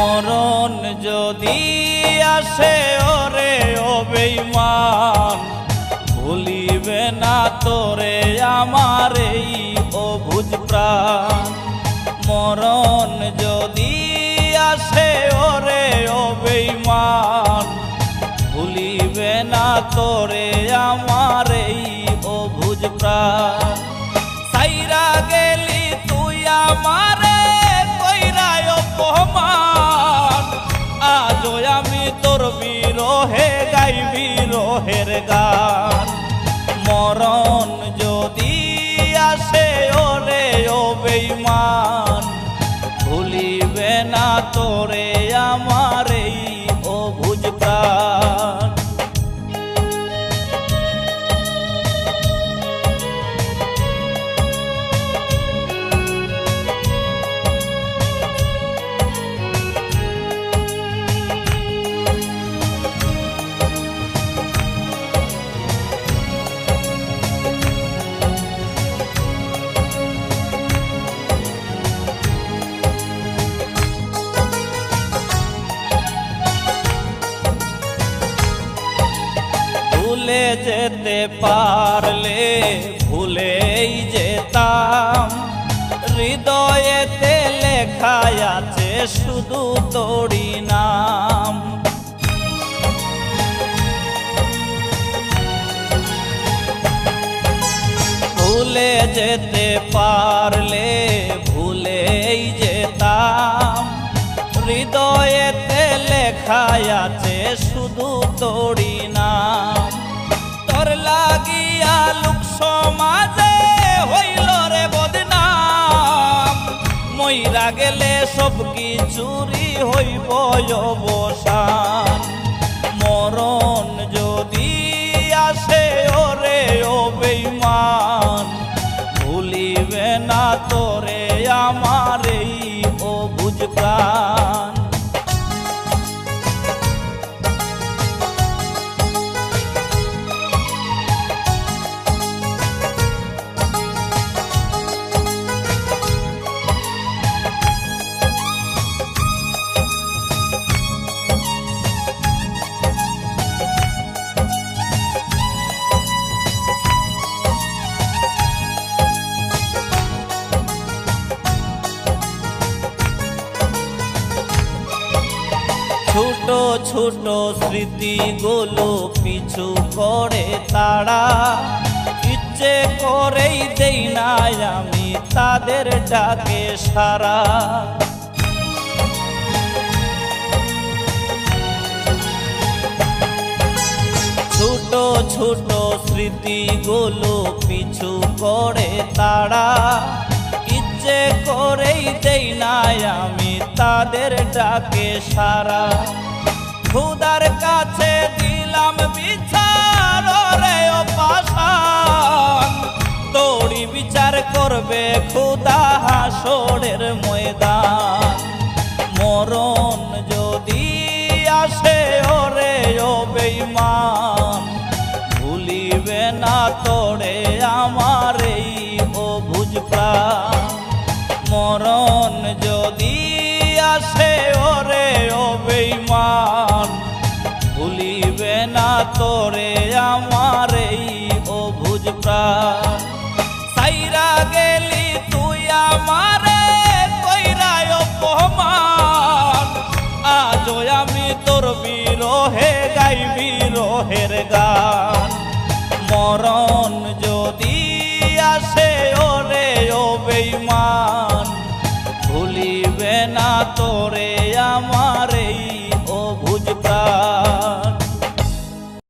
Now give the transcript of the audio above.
মরণ যদি আসে ওরে ও বেঈমান, ভুলিবে না তোরে আমার এই অবুঝ প্রাণ। মরণ যদি আসে ওরে ও বেঈমান, ভুলিবে না তোরে আমার এই অবুঝ প্রাণ। সাইরা গেলি তুই আমারে কইরায় অপমান, আজও আমি তোর বিরহে গাই বিরহের গান। মরণ যদি আসে ওরে ও বেঈমান, ভুলিবে না তোরে আমার এই অবুঝ প্রাণ। ভুলে যেতে পারলে ভুলেই যেতাম, হৃদয়েতে লেখা আছে শুধু তোরই নাম। ভুলে যেতে পারলে ভুলেই যেতাম, হৃদয়েতে লেখা আছে শুধু তোরই নাম। তোর লাগিয়া লোক সমাজে হইল রে বদনাম, মইরা গেলে সব কিছুরই হইব অবসান। মরণ যদি আসে ওরে ও বেঈমান, ভুলিবে না তোরে আমার এই অবুঝ প্রাণ। ছোট ছোট স্মৃতিগুলো পিছু করে তারা, ইচ্ছে করেই দেই না আমি তাদের ডাকে সারা। ছোট ছোট স্মৃতিগুলো পিছু করে তারা, ইচ্ছে করেই দেই না আমি তাদের ডাকে সারা। খোদার কাছে দিলাম বিচার রে ও পাষাণ, তোরই বিচার করবে খোদা হাসরের ময়দান। মরণ যদি আসে ওরে ও বেঈমান, ভুলিবে না তোরে আমার এই অবুঝ প্রাণ। মরণ যদি আসে ওরে ও বেঈমান, ভুলিবে না তোরে আমার এই অবুঝ প্রাণ। সাইরা গেলি তুই আমারে কইরায় অপমান, আজও আমি তোর বিরহে গাই বিরহের গান। মরণ